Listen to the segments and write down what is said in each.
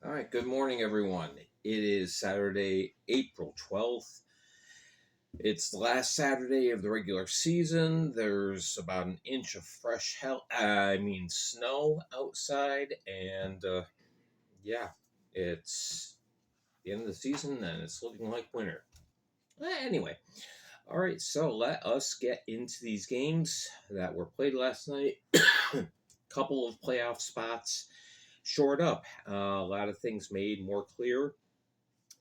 All right, good morning, everyone. It is Saturday, April 12th. It's the last Saturday of the regular season. There's about an inch of snow outside, and yeah, it's the end of the season and it's looking like winter. Anyway, all right, so let us get into these games that were played last night. Couple of playoff spots shored up. A lot of things made more clear.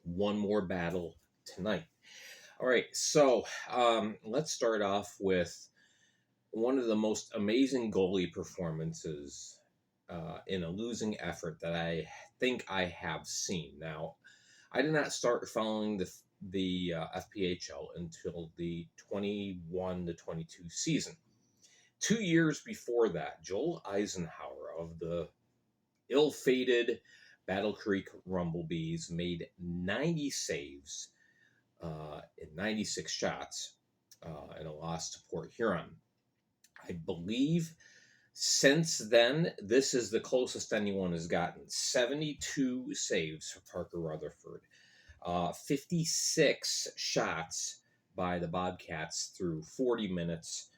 One more battle tonight. All right, so let's start off with one of the most amazing goalie performances in a losing effort that I think I have seen. Now, I did not start following the FPHL until the 21 to 22 season. 2 years before that, Joel Eisenhower of the ill-fated Battle Creek Rumblebees made 90 saves in 96 shots in a loss to Port Huron. I believe since then, this is the closest anyone has gotten. 72 saves for Parker Rutherford. 56 shots by the Bobcats through 40 minutes.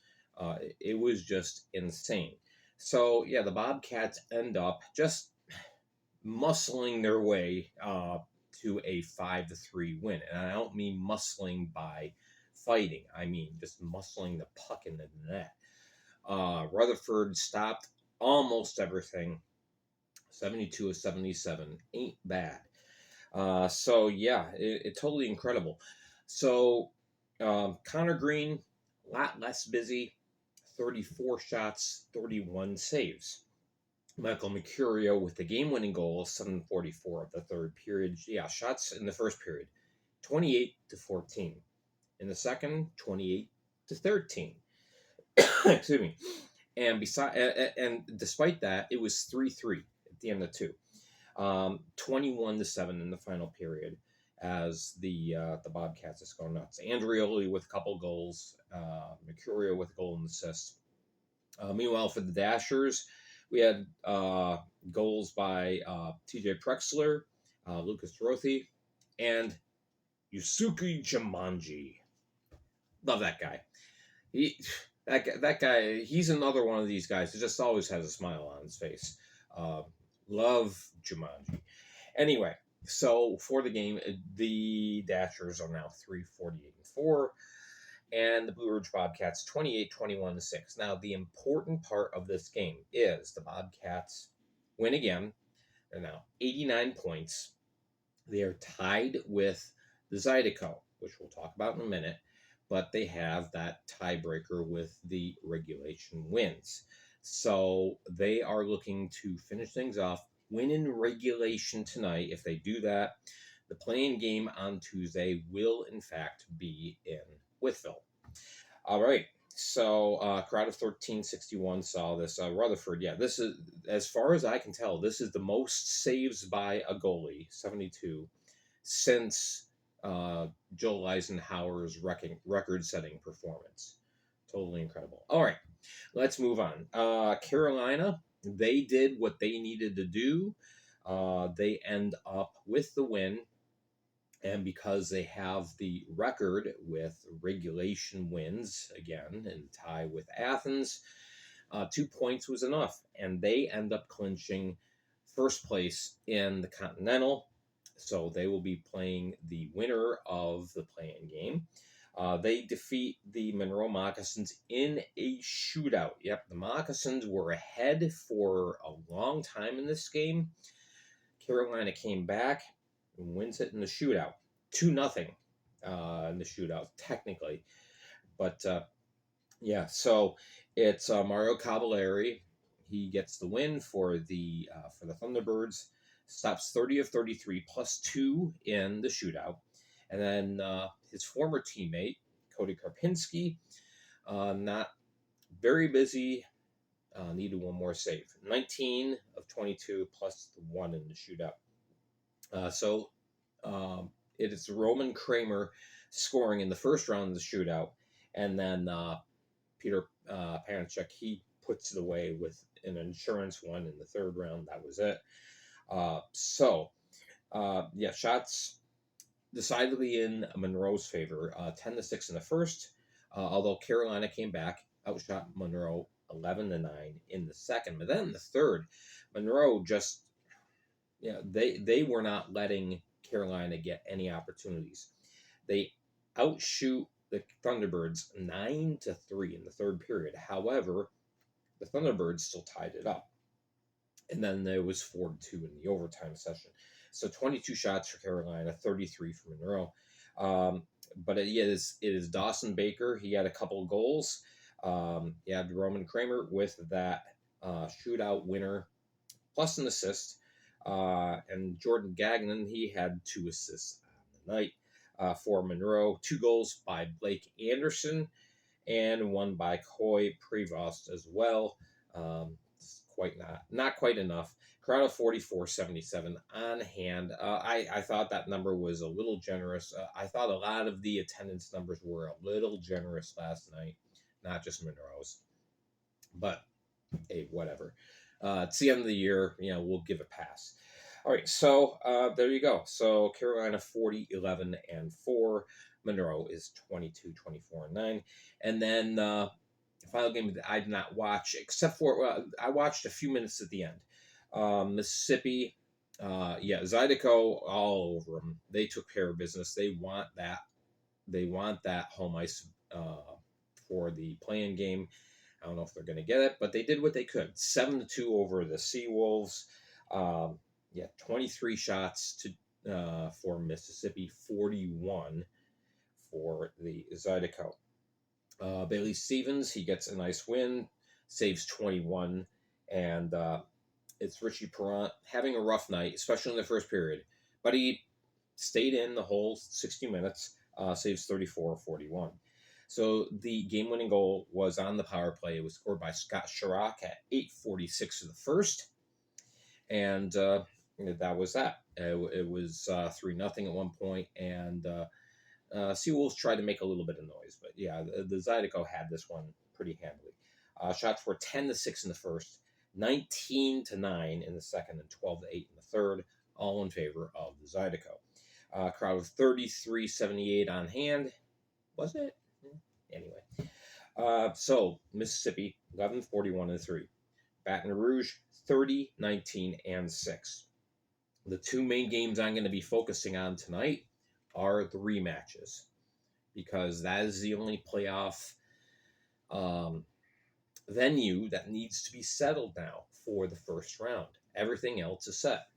It was just insane. So, yeah, the Bobcats end up just muscling their way to a 5-3 win. And I don't mean muscling by fighting. I mean just muscling the puck in the net. Rutherford stopped almost everything. 72 of 77. Ain't bad. So, yeah, it's totally incredible. So, Connor Green, a lot less busy. 34 shots, 31 saves. Michael Mercurio with the game-winning goal, 7:44 of the third period. Yeah, shots in the first period, 28 to 14. In the second, 28 to 13. Excuse me. And despite that, it was 3-3 at the end of two. 21 to 7 in the final period as the Bobcats just go nuts. Andrioli with a couple goals, Mercurio with a goal and assist. Meanwhile, for the Dashers, we had goals by TJ Prexler, Lucas Dorothy, and Yusuke Jumanji. Love that guy. That guy, he's another one of these guys who just always has a smile on his face. Love Jumanji. Anyway, so for the game, the Dashers are now 3-48-4. And the Blue Ridge Bobcats 28-21-6. Now, the important part of this game is the Bobcats win again. They're now 89 points. They are tied with the Zidico, which we'll talk about in a minute, but they have that tiebreaker with the regulation wins. So they are looking to finish things off, win in regulation tonight. If they do that, the playing game on Tuesday will, in fact, be in Wytheville. All right. So, crowd of 1361 saw this. Rutherford, yeah, this is, as far as I can tell, this is the most saves by a goalie, 72, since Joel Eisenhower's record-setting performance. Totally incredible. All right, let's move on. Carolina, they did what they needed to do. They end up with the win. And because they have the record with regulation wins, again, in tie with Athens, 2 points was enough. And they end up clinching first place in the Continental. So they will be playing the winner of the play-in game. They defeat the Monroe Moccasins in a shootout. Yep, the Moccasins were ahead for a long time in this game. Carolina came back and wins it in the shootout. 2-0 in the shootout, technically. But, yeah, so it's Mario Cavallari. He gets the win for the Thunderbirds. Stops 30 of 33 plus 2 in the shootout. And then his former teammate, Cody Karpinski, not very busy, needed one more save. 19 of 22 plus the 1 in the shootout. So it is Roman Kramer scoring in the first round of the shootout, and then Peter Panachek, he puts it away with an insurance one in the third round. That was it. Shots decidedly in Monroe's favor, 10-6 in the first. Although Carolina came back, outshot Monroe 11-9 in the second. But then in the third, Monroe just, they were not letting Carolina get any opportunities. They outshoot the Thunderbirds 9-3 in the third period. However, the Thunderbirds still tied it up. And then there was 4-2 in the overtime session. So 22 shots for Carolina, 33 for Monroe. But it is Dawson Baker. He had a couple of goals. You had Roman Kramer with that shootout winner, plus an assist. And Jordan Gagnon, he had 2 assists on the night for Monroe. 2 goals by Blake Anderson and 1 by Coy Prevost as well. Not quite enough. Crowd of 44,77 on hand. I thought that number was a little generous. I thought a lot of the attendance numbers were a little generous last night, not just Monroe's. But hey, whatever. It's the end of the year. We'll give a pass. All right, so there you go. So Carolina 40-11-4. Monroe is 22-24-9. And then the final game that I did not watch, except for I watched a few minutes at the end. Mississippi, Zidico all over them. They took care of business. They want that. They want that home ice for the play-in game. I don't know if they're going to get it, but they did what they could. 7-2 over the Seawolves. 23 shots for Mississippi, 41 for the Zidico. Bailey Stevens, he gets a nice win, saves 21, and it's Richie Perrant having a rough night, especially in the first period, but he stayed in the whole 60 minutes, saves 34-41. So the game-winning goal was on the power play. It was scored by Scott Chirac at 8:46 of the first, and that was that. It was 3-0 at one point, and Seawolves tried to make a little bit of noise, but the Zidico had this one pretty handily. Shots were 10-6 in the first, 19-9 in the second, and 12-8 in the third, all in favor of the Zidico. Crowd of 33,78 on hand. Was it? Anyway. So Mississippi 11-41-3. Baton Rouge 30-19-6. The 2 main games I'm going to be focusing on tonight are the rematches, because that is the only playoff venue that needs to be settled now for the first round. Everything else is set.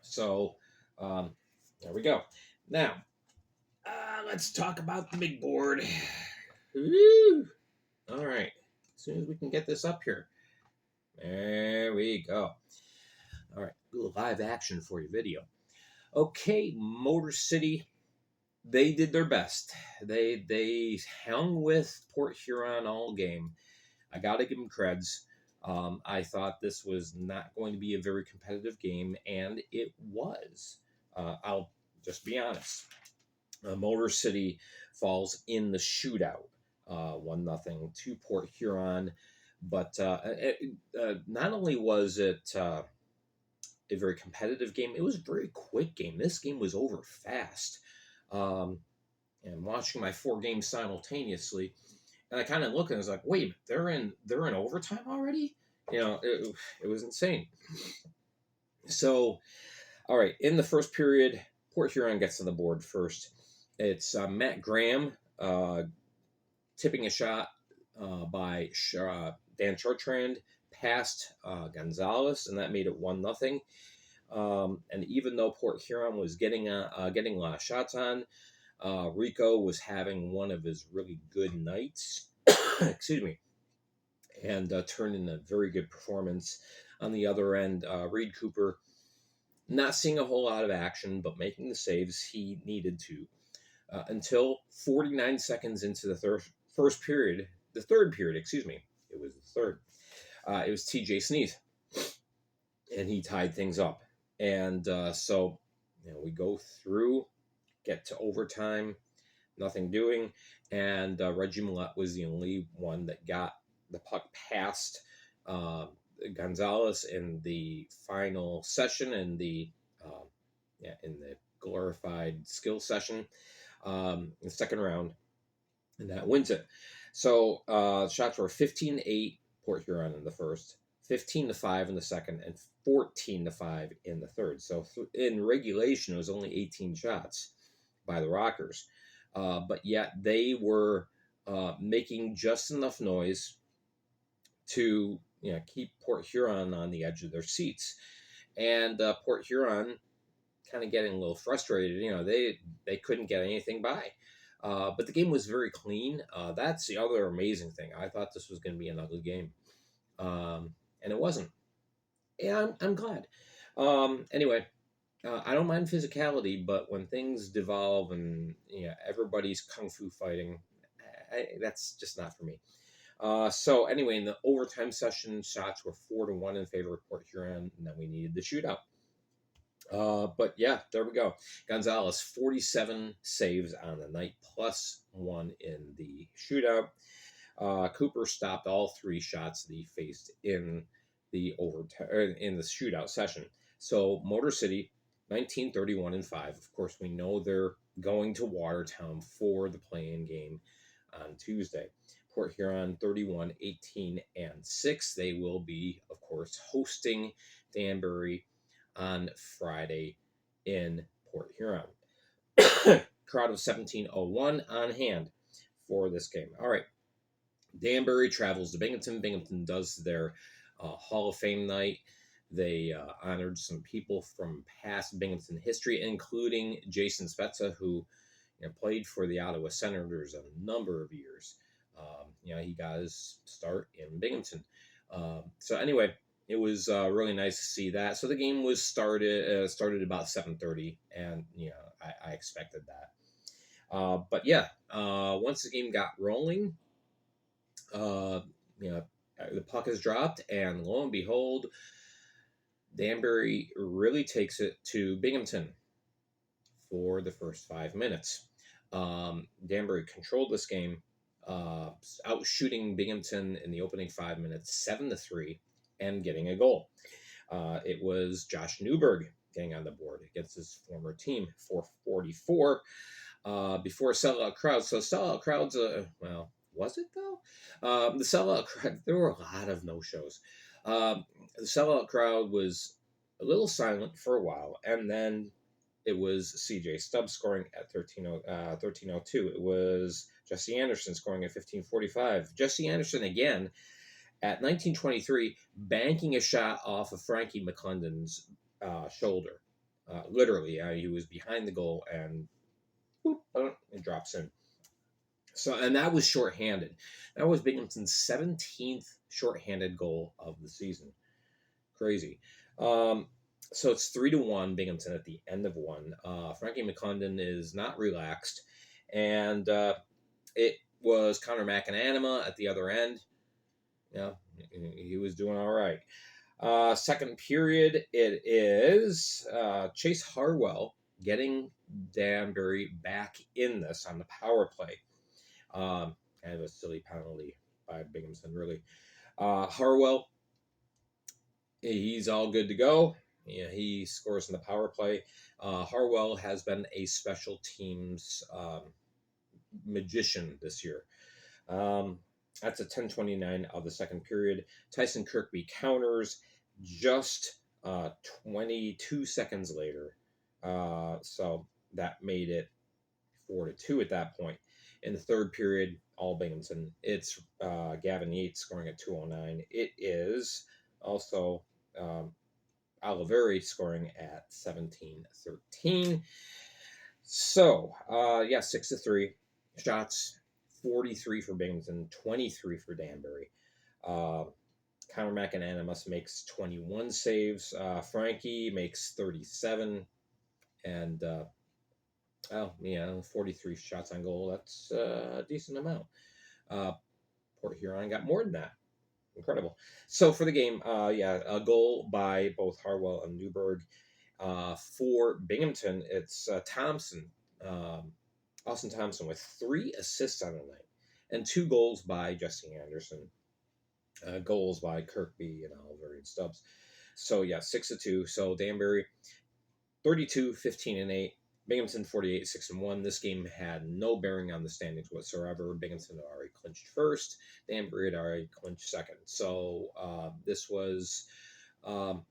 So there we go. Now let's talk about the big board. Woo! All right, as soon as we can get this up here. There we go. All right, a little live action for your video. Okay, Motor City, they did their best. They hung with Port Huron all game. I got to give them creds. I thought this was not going to be a very competitive game, and it was. I'll just be honest. Motor City falls in the shootout, 1-0 to Port Huron. But not only was it a very competitive game, it was a very quick game. This game was over fast. And watching my 4 games simultaneously, and I kind of looked and I was like, wait, they're in overtime already? It was insane. So, all right, in the first period, Port Huron gets on the board first. It's Matt Graham tipping a shot by Dan Chartrand past Gonzalez, and that made it 1-0. And even though Port Huron was getting a lot of shots on, Rico was having one of his really good nights. Excuse me. And turned in a very good performance. On the other end, Reed Cooper, not seeing a whole lot of action, but making the saves he needed to. Until 49 seconds into the third period, excuse me. It was the third. It was TJ Sneath. And he tied things up. And so we go through, get to overtime, nothing doing. And Reggie Millette was the only one that got the puck past Gonzalez in the final session in the glorified skill session, the second round, and that wins it. So shots were 15-8 Port Huron in the first, 15-5 in the second, and 14-5 in the third. So in regulation, it was only 18 shots by the Rockers, but yet they were making just enough noise to keep Port Huron on the edge of their seats, and Port Huron kind of getting a little frustrated. They couldn't get anything by. But the game was very clean. That's the other amazing thing. I thought this was going to be an ugly game, and it wasn't. And I'm glad. Anyway, I don't mind physicality, but when things devolve and everybody's kung fu fighting, that's just not for me. So anyway, in the overtime session, shots were 4-1 in favor of Port Huron, and then we needed the shootout. But yeah, there we go. Gonzalez, 47 saves on the night, plus 1 in the shootout. Cooper stopped all 3 shots that he faced in the shootout session. So Motor City, 19-31-5. Of course, we know they're going to Watertown for the play-in game on Tuesday. Port Huron, 31-18-6. They will be, of course, hosting Danbury on Friday in Port Huron. Crowd of 1701 on hand for this game. All right. Danbury travels to Binghamton. Binghamton does their Hall of Fame night. They honored some people from past Binghamton history, including Jason Spezza, who played for the Ottawa Senators a number of years. He got his start in Binghamton. So anyway, it was really nice to see that. So the game was started about 7:30, and I expected that. But yeah, once the game got rolling, the puck is dropped, and lo and behold, Danbury really takes it to Binghamton for the first 5 minutes. Danbury controlled this game, out shooting Binghamton in the opening 5 minutes, 7-3, and getting a goal. It was Josh Newberg getting on the board against his former team for 44 before a sellout crowd. So sellout crowds, was it though? The sellout crowd, there were a lot of no-shows. The sellout crowd was a little silent for a while, and then it was CJ Stubbs scoring at 13:02. It was Jesse Anderson scoring at 15:45. Jesse Anderson again at 19:23, banking a shot off of Frankie McClendon's shoulder. Literally, he was behind the goal, and boop, it drops in. So, and that was shorthanded. That was Binghamton's 17th shorthanded goal of the season. Crazy. So it's 3-1 Binghamton at the end of one. Frankie McClendon is not relaxed, and it was Connor McAnanima at the other end. He was doing all right. Second period, it is Chase Harwell getting Danbury back in this on the power play. Kind of a silly penalty by Binghamton, really. Harwell, he's all good to go. He scores in the power play. Harwell has been a special teams magician this year. That's a 10:29 of the second period. Tyson Kirkby counters just 22 seconds later. So that made it 4-2 at that point. In the third period, all Binghamton. It's Gavin Yates scoring at 2:09. It is also Oliveri scoring at 17:13. So, 6-3 shots. 43 for Binghamton, 23 for Danbury. Connor McAnanima makes 21 saves. Frankie makes 37. And, 43 shots on goal. That's a decent amount. Port Huron got more than that. Incredible. So for the game, a goal by both Harwell and Newberg. For Binghamton, it's Thompson. Austin Thompson with 3 assists on the night and 2 goals by Jesse Anderson. Goals by Kirkby and Oliver and Stubbs. So yeah, 6-2. So Danbury 32, 15-8. Binghamton 48, 6-1. This game had no bearing on the standings whatsoever. Binghamton had already clinched first. Danbury had already clinched second. So this was um,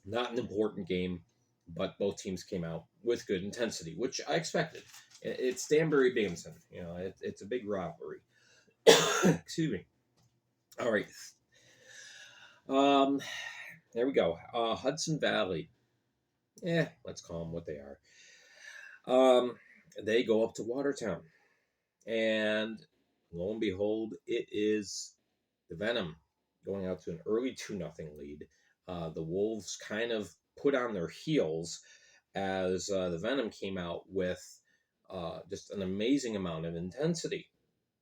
not an important game, but both teams came out with good intensity, which I expected. It's Danbury Binghamton. It's a big rivalry. Excuse me. All right. There we go. Hudson Valley. Let's call them what they are. They go up to Watertown, and lo and behold, it is the Venom going out to an early 2-0 lead. The Wolves kind of put on their heels as the Venom came out with just an amazing amount of intensity,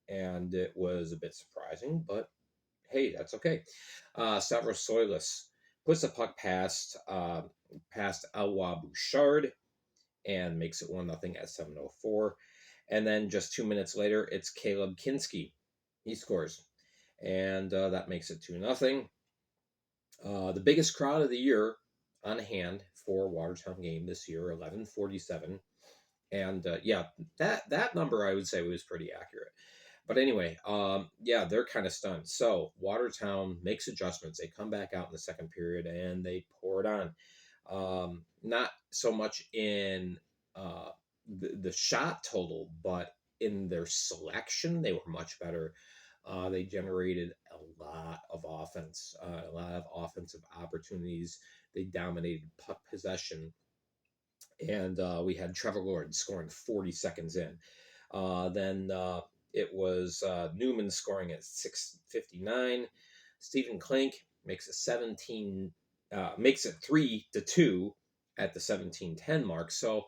and it was a bit surprising, but hey, that's okay. Stavros Soilis puts the puck past Elwa Bouchard and makes it 1-0 at 7:04. And then just 2 minutes later, it's Caleb Kinski. He scores. And that makes it 2-0. The biggest crowd of the year on hand for Watertown game this year, 1147. And that number I would say was pretty accurate. But anyway, they're kind of stunned. So Watertown makes adjustments. They come back out in the second period and they pour it on. Not so much in the shot total, but in their selection, they were much better. They generated a lot of offense, a lot of offensive opportunities. They dominated puck possession. And we had Trevor Lord scoring 40 seconds in. Then it was Newman scoring at 6:59. Stephen Klink makes it 3-2 at the 17:10 mark. So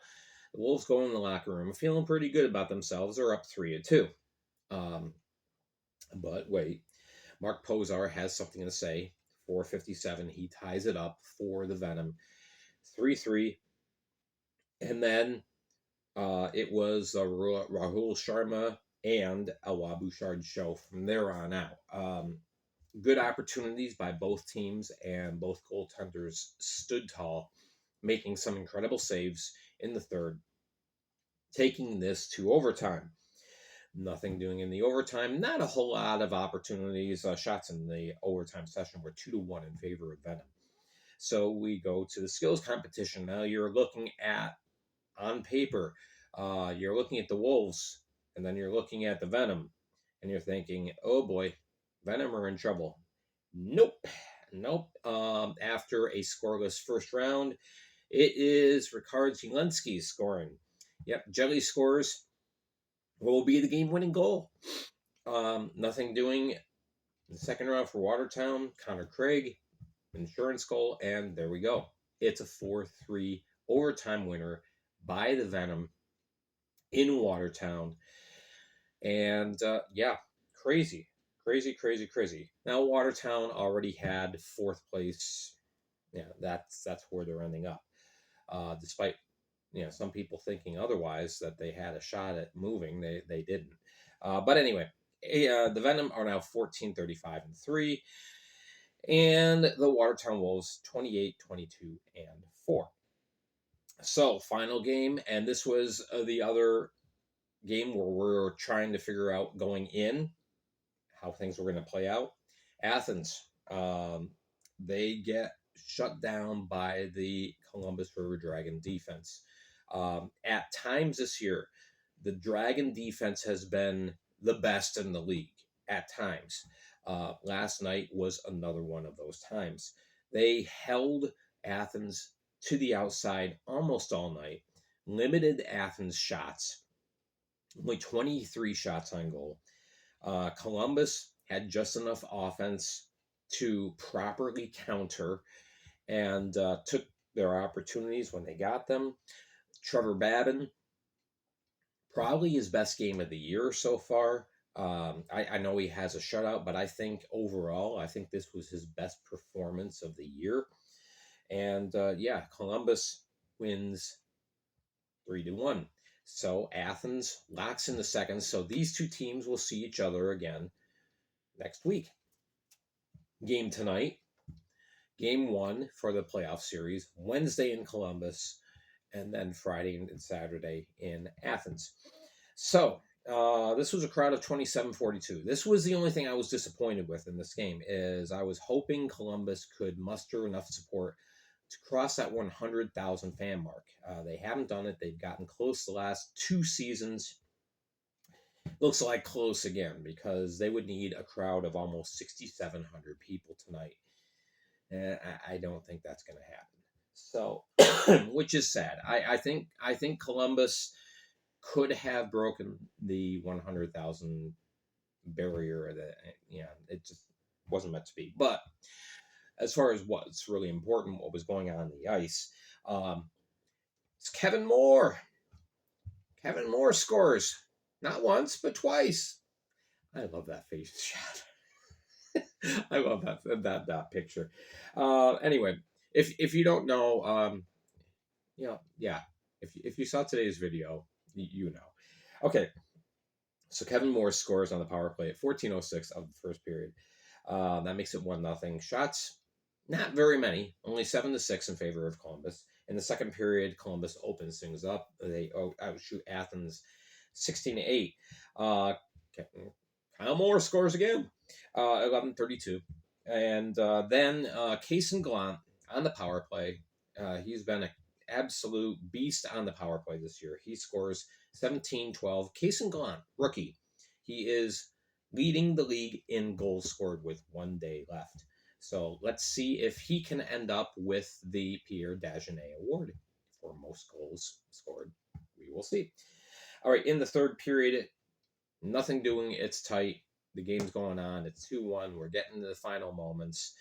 the Wolves go in the locker room feeling pretty good about themselves. They're up 3-2. But wait, Mark Pozar has something to say. 4:57, he ties it up for the Venom. 3-3. And then it was Rahul Sharma and Elwa Bouchard show from there on out. Good opportunities by both teams, and both goaltenders stood tall, making some incredible saves in the third, taking this to overtime. Nothing doing in the overtime. Not a whole lot of opportunities. Shots in the overtime session were 2-1 in favor of Venom. So we go to the skills competition. Now you're looking at, on paper, you're looking at the Wolves, and then you're looking at the Venom, and you're thinking, oh boy, Venom are in trouble. Nope. After a scoreless first round, it is Ricard Zielinski scoring. Yep, Jelly scores. What will be the game-winning goal? Nothing doing in the second round for Watertown. Connor Craig, insurance goal, and there we go. It's a 4-3 overtime winner by the Venom in Watertown. And crazy. Now Watertown already had fourth place. Yeah, that's where they're ending up. Despite some people thinking otherwise, that they had a shot at moving, they didn't. But anyway, the Venom are now 14, 35, and 3. And the Watertown Wolves 28, 22, and 4. So, final game, and this was the other game where we're trying to figure out going in how things were going to play out. Athens, they get shut down by the Columbus River Dragon defense. At times this year, the Dragon defense has been the best in the league at times. Last night was another one of those times. They held Athens to the outside almost all night, limited Athens' shots, only 23 shots on goal. Columbus had just enough offense to properly counter and took their opportunities when they got them. Trevor Babin, probably his best game of the year so far. I know he has a shutout, but I think overall, I think this was his best performance of the year. And Columbus wins 3-1. So Athens locks in the second. So these two teams will see each other again next week. game tonight, game 1 for the playoff series, Wednesday in Columbus, and then Friday and Saturday in Athens. So this was a crowd of 2742. This was the only thing I was disappointed with in this game, is I was hoping Columbus could muster enough support to cross that 100,000 fan mark. They haven't done it. They've gotten close the last 2 seasons. Looks like close again, because they would need a crowd of almost 6,700 people tonight. And I don't think that's going to happen. So, which is sad. I think Columbus could have broken the 100,000 barrier. That, it just wasn't meant to be. But as far as what's really important, what was going on the ice, it's Kevin Moore. Kevin Moore scores not once but twice. I love that face shot. I love that picture. Anyway, if you don't know, if you saw today's video, you know. Okay, so Kevin Moore scores on the power play at 14:06 of the first period. That makes it 1-0. Shots, not very many, only 7-6 in favor of Columbus. In the second period, Columbus opens things up. They outshoot Athens 16-8. Kyle Moore scores again, 11:32. And then Cason Gallant on the power play. He's been an absolute beast on the power play this year. He scores 17-12. Cason Gallant, rookie. He is leading the league in goals scored with 1 day left. So let's see if he can end up with the Pierre Dagenet Award for most goals scored. We will see. All right, in the third period, nothing doing. It's tight. The game's going on. It's 2-1. We're getting to the final moments.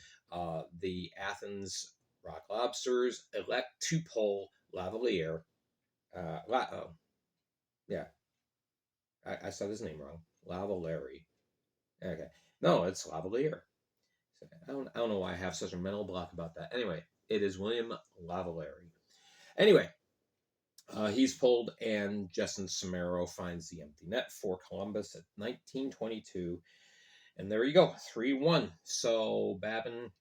The Athens Rock Lobsters elect to pull Lavalier. I said his name wrong. Lavalieri. Okay. No, it's Lavalier. I don't know why I have such a mental block about that. Anyway, it is William Lavalieri. Anyway, he's pulled, and Justin Samaro finds the empty net for Columbus at 19:22. And there you go, 3-1. So Babin,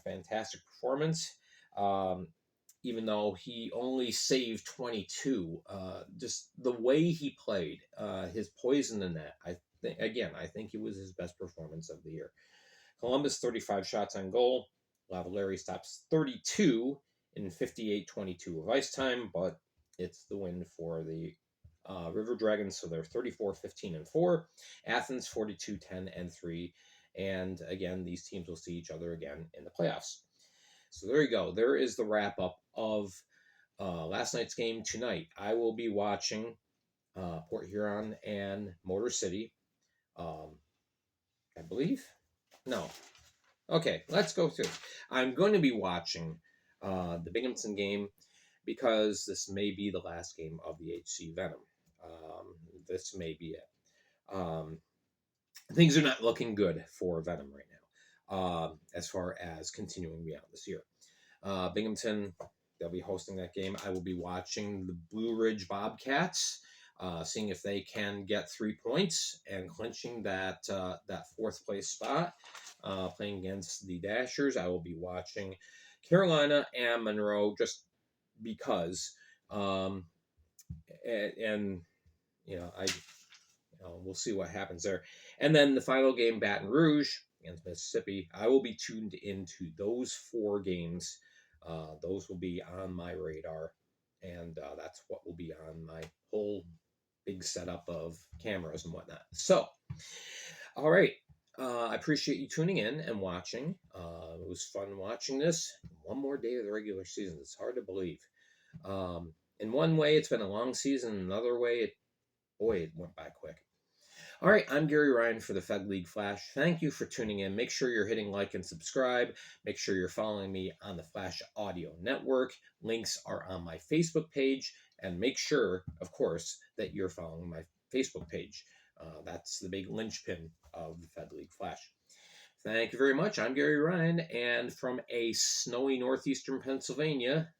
fantastic performance. Even though he only saved 22, just the way he played, his poison in that, I think it was his best performance of the year. Columbus, 35 shots on goal. Lavalieri stops 32 in 58:22 of ice time, but it's the win for the River Dragons, so they're 34-15-4. Athens, 42-10-3. And again, these teams will see each other again in the playoffs. So there you go. There is the wrap-up of last night's game. Tonight, I will be watching Port Huron and Motor City. I believe? No. Okay, let's go through. I'm going to be watching the Binghamton game, because this may be the last game of the HC Venom. This may be it. Things are not looking good for Venom right now, as far as continuing beyond this year. Binghamton, they'll be hosting that game. I will be watching the Blue Ridge Bobcats, seeing if they can get 3 points and clinching that fourth place spot, playing against the Dashers. I will be watching Carolina and Monroe, just because, we'll see what happens there. And then the final game, Baton Rouge against Mississippi. I will be tuned into those 4 games. Those will be on my radar, and that's what will be on my whole big setup of cameras and whatnot. So, all right. I appreciate you tuning in and watching. It was fun watching this. One more day of the regular season. It's hard to believe. In one way, it's been a long season. Another way, it went by quick. All right, I'm Gary Ryan for the Fed League Flash. Thank you for tuning in. Make sure you're hitting like and subscribe. Make sure you're following me on the Flash Audio Network. Links are on my Facebook page. And make sure, of course, that you're following my Facebook page. That's the big linchpin of the Fed League Flash. Thank you very much. I'm Gary Ryan, and from a snowy northeastern Pennsylvania,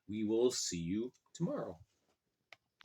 we will see you tomorrow.